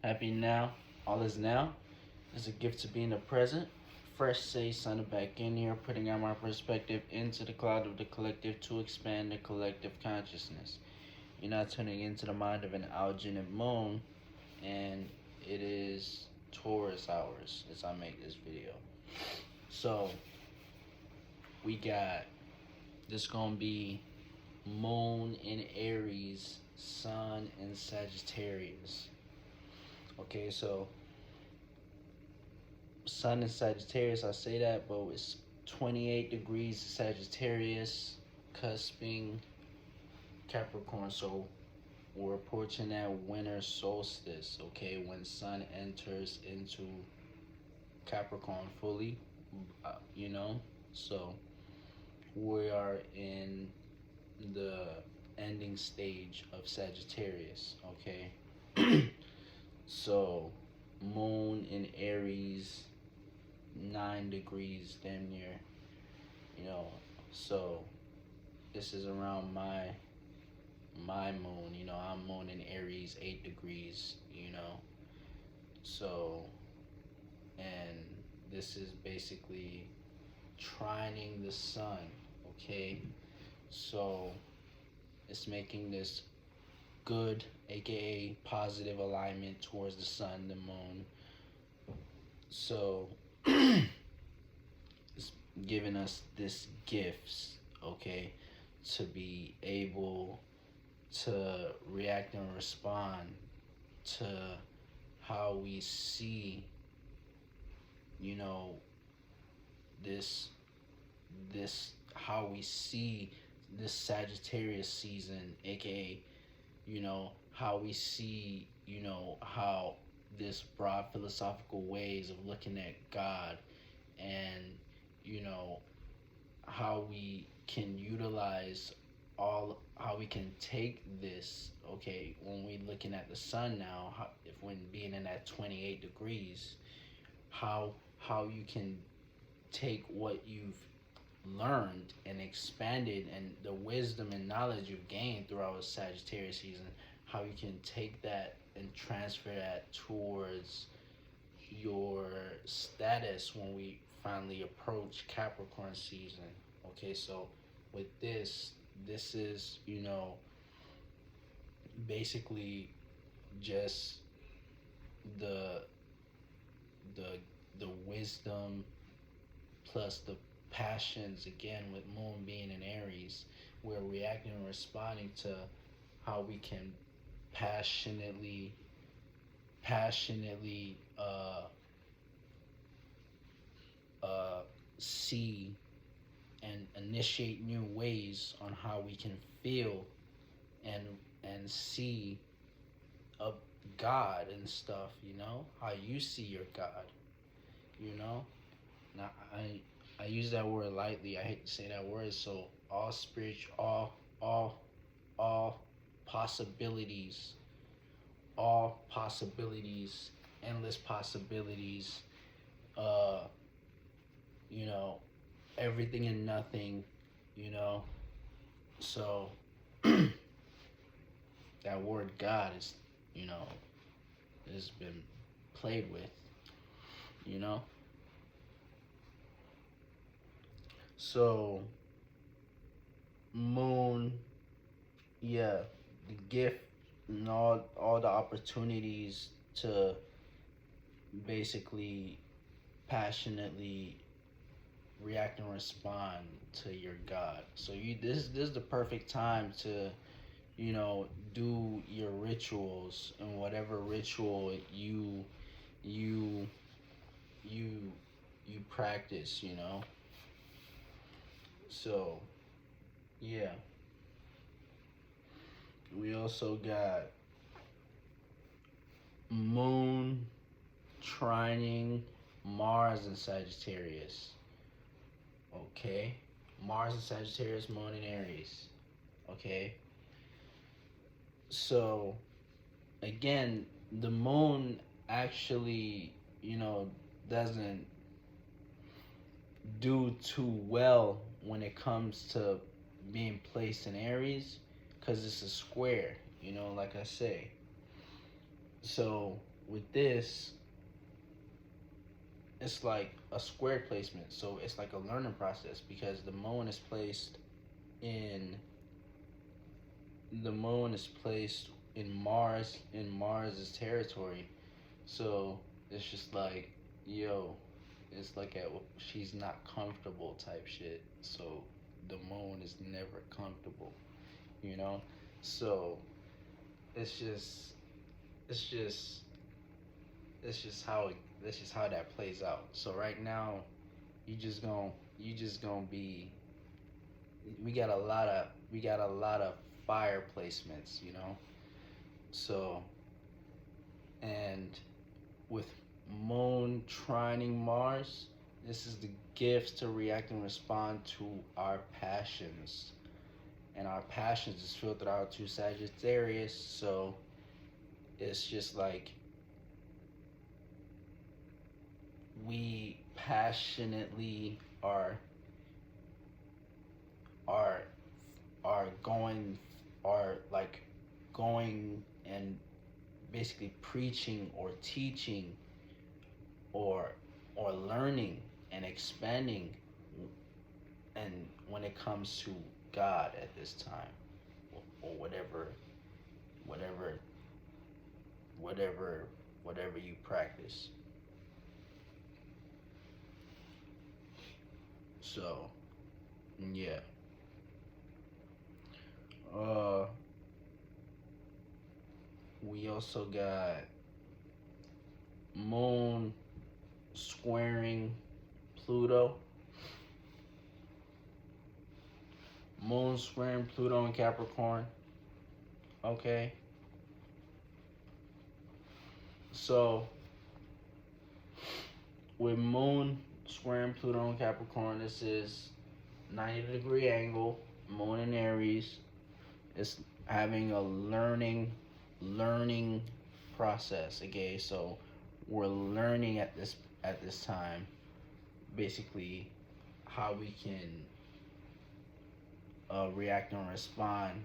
Happy now. All is now. It's a gift to be in the present. Fresh say, sign back in here, putting out my perspective into the cloud of the collective to expand the collective consciousness. You're not tuning into the mind of an alginate moon, and it is Taurus hours as I make this video. So, we got this gonna be moon in Aries, sun in Sagittarius. Okay, so sun in Sagittarius, I say that, but it's 28 degrees Sagittarius, cusping Capricorn. So we're approaching that winter solstice, okay, when sun enters into Capricorn fully, you know. So we are in the ending stage of Sagittarius, okay. So moon in Aries, 9 degrees damn near, you know. So this is around my moon, you know. I'm moon in Aries, 8 degrees, you know. So, and this is basically trining the sun, okay. So it's making this good, aka positive alignment towards the sun, the moon. So it's giving us this gifts, okay, to be able to react and respond to how we see, you know, this how we see this Sagittarius season, aka, you know, how we see, you know, how this broad philosophical ways of looking at God, and, you know, how we can utilize how we can take this, okay, when we looking at the sun now, if when being in that 28 degrees, how you can take what you've learned and expanded, and the wisdom and knowledge you've gained throughout Sagittarius season, how you can take that and transfer that towards your status when we finally approach Capricorn season. Okay, so with this is, you know, basically just the the the wisdom plus the passions, again, with moon being in Aries. We're reacting and responding to how we can passionately passionately see and initiate new ways on how we can feel and see a God and stuff, you know, how you see your God, you know. Now I use that word lightly. I hate to say that word. So all spiritual, all possibilities, all possibilities, endless possibilities. Uh, you know, everything and nothing. You know, so that word God is, you know, has been played with. You know, so moon, yeah, the gift and all the opportunities to basically passionately react and respond to your God. So this is the perfect time to, you know, do your rituals, and whatever ritual you you you practice, you know. So yeah, we also got moon trining Mars in Sagittarius. Okay, Mars in Sagittarius, moon in Aries. Okay, so again, the moon actually, you know, doesn't do too well when it comes to being placed in Aries, because it's a square, you know, like I say. So with this, it's like a square placement. So it's like a learning process because in the moon is placed in Mars's territory. So it's just like, yo, it's like she's not comfortable type shit. So the moon is never comfortable, you know. So it's just it's just it's just how that's just how that plays out. So right now, you just gonna be we got a lot of fire placements, you know. So and with Moon trining Mars, this is the gifts to react and respond to our passions. And our passions is filtered out to Sagittarius, so it's just like we passionately are are going are like going and basically preaching or teaching or learning and expanding and when it comes to God at this time or whatever whatever whatever you practice. So yeah. Uh we also got Moon squaring Pluto. Moon squaring Pluto in Capricorn. Okay. So with Moon squaring Pluto in Capricorn, this is 90-degree angle. Moon in Aries. It's having a learning process. Okay, so we're learning at this time, basically, how we can react and respond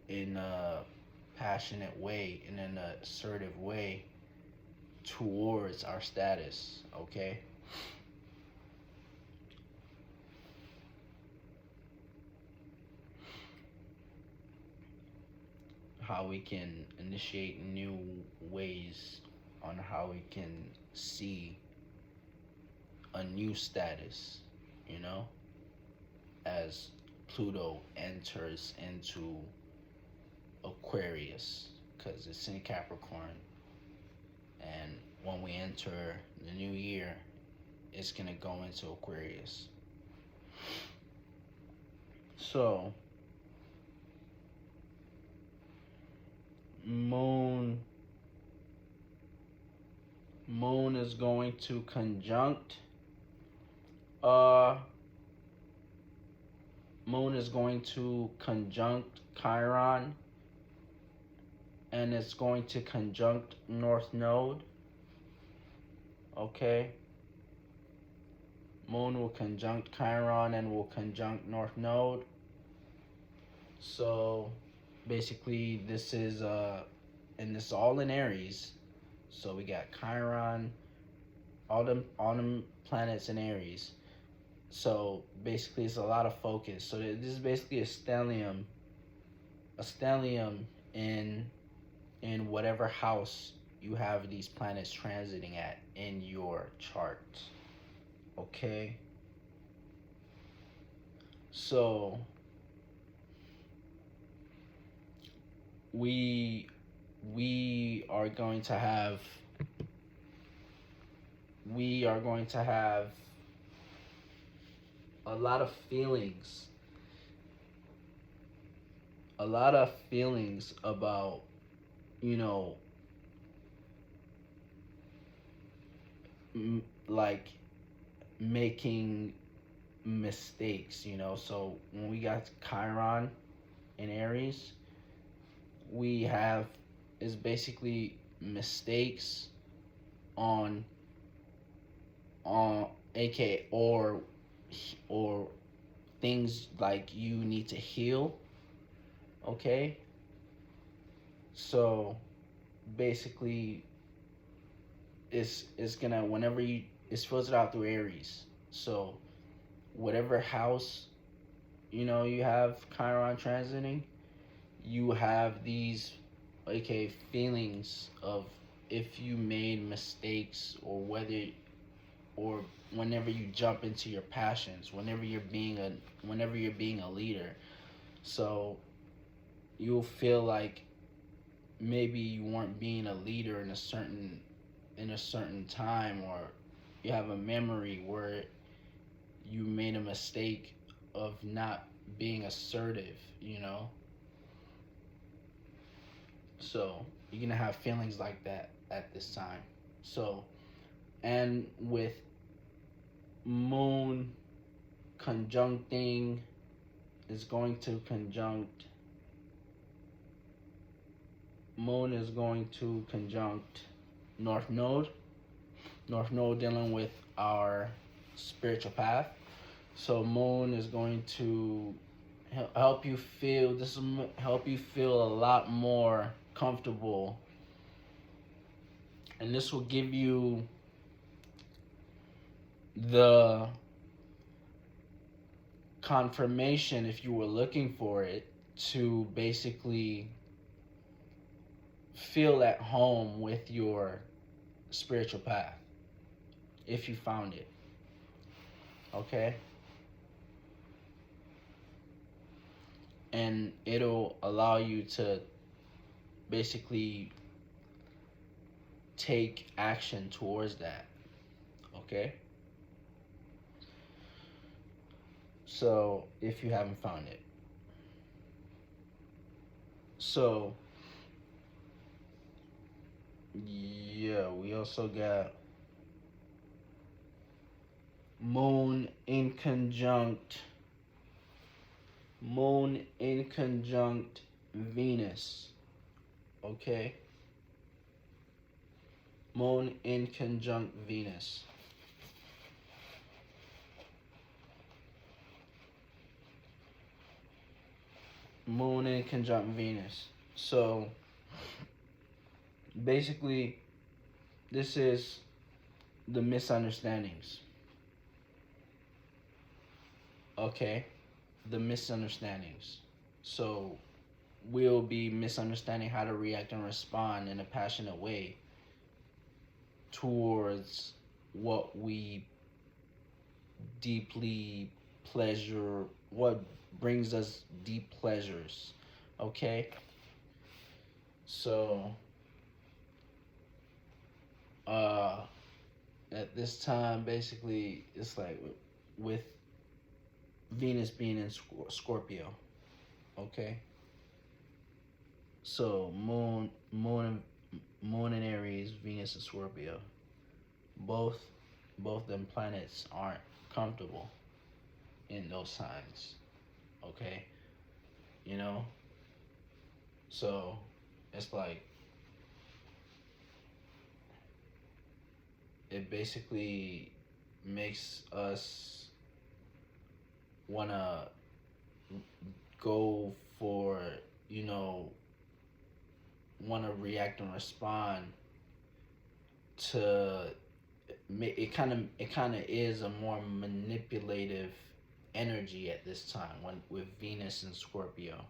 in a passionate way, in an assertive way towards our status. Okay. How we can initiate new ways on how we can see a new status, you know, as Pluto enters into Aquarius, because it's in Capricorn. And when we enter the new year, it's going to go into Aquarius. So, Moon is going to conjunct Moon is going to conjunct Chiron, and it's going to conjunct North Node. Okay. Moon will conjunct Chiron and will conjunct North Node. So basically this is and this is all in Aries. So we got Chiron, all them planets in Aries. So basically it's a lot of focus. So this is basically a stellium in whatever house you have these planets transiting at in your chart. Okay. So we are going to have a lot of feelings about, you know, like making mistakes, you know. So when we got Chiron in Aries, we have is basically mistakes on aka or things like you need to heal. Okay. So basically is gonna, whenever you, it's filtered out through Aries. So whatever house, you have Chiron transiting, you have these, okay, feelings of, if you made mistakes, or whether, or whenever you jump into your passions, whenever you're being a leader. So you'll feel like maybe you weren't being a leader in a certain time, or you have a memory where you made a mistake of not being assertive. So you're gonna have feelings like that at this time. So, and with moon conjuncting, is going to conjunct moon is going to conjunct north node. North node dealing with our spiritual path. So moon is going to help you feel, this will help you feel a lot more comfortable, and this will give you the confirmation, if you were looking for it, to basically feel at home with your spiritual path, if you found it. Okay? And it'll allow you to basically take action towards that. Okay? So, if you haven't found it. So, yeah, we also got moon in conjunct Venus. Okay? Moon in conjunct Venus. Moon in conjunct Venus. So basically, this is the misunderstandings. Okay? The misunderstandings. So we'll be misunderstanding how to react and respond in a passionate way towards what we deeply pleasure, what brings us deep pleasures. Okay? So at this time, basically, it's like with Venus being in Scorpio. Okay? So moon in Aries, Venus in Scorpio. Both them planets aren't comfortable in those signs. Okay? So it's like, it basically makes us wanna go for, wanna react and respond to it. Kind of is a more manipulative energy at this time, when with Venus and Scorpio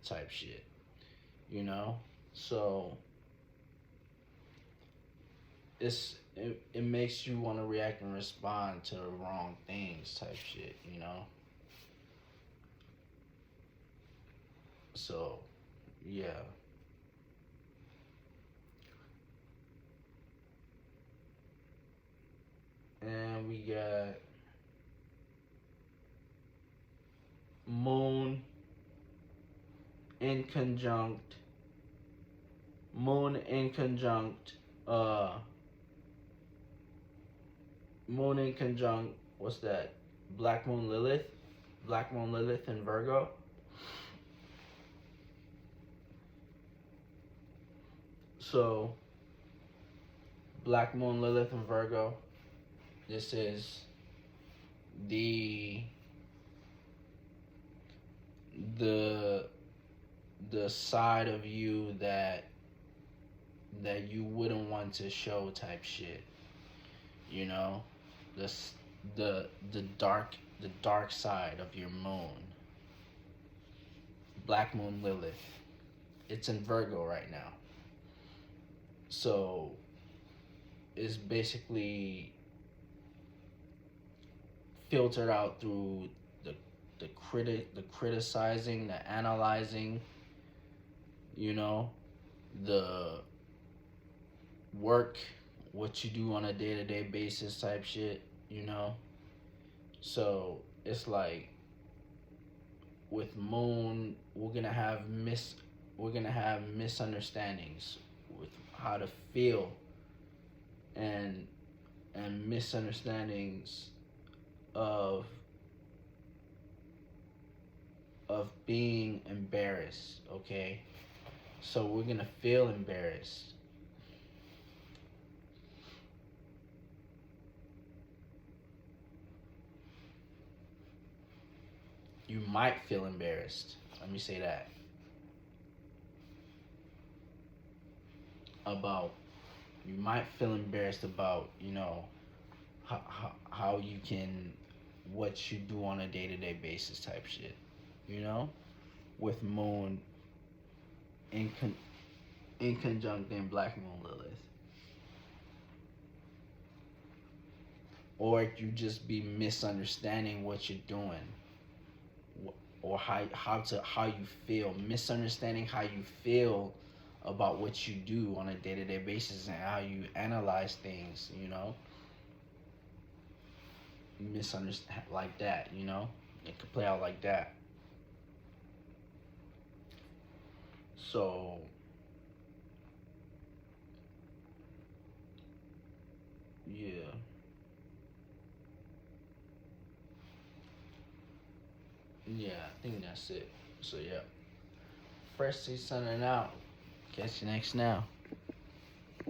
type shit. So it makes you want to react and respond to the wrong things type shit. So yeah. And we got moon in conjunct moon in conjunct what's that, black moon Lilith in Virgo. So black moon Lilith in Virgo, this is the side of you that that you wouldn't want to show type shit. You know, this the dark side of your moon. Black moon Lilith. It's in Virgo right now. So it's basically filtered out through the criticizing, the analyzing, you know, the work, what you do on a day-to-day basis type shit, you know. So it's like with moon, we're gonna have misunderstandings with how to feel, and misunderstandings of being embarrassed, okay? So we're gonna feel embarrassed. You might feel embarrassed. Let me say that. About, you might feel embarrassed about, you know, how you can, what you do on a day-to-day basis type shit, you know, with moon in in conjunct in Black Moon Lilith. Or you just be misunderstanding what you're doing, or how you feel, misunderstanding how you feel about what you do on a day-to-day basis and how you analyze things, you know. Misunderstand like that, you know. It could play out like that. So yeah. Yeah, I think that's it. So yeah. Fresh signing out. Catch you next now.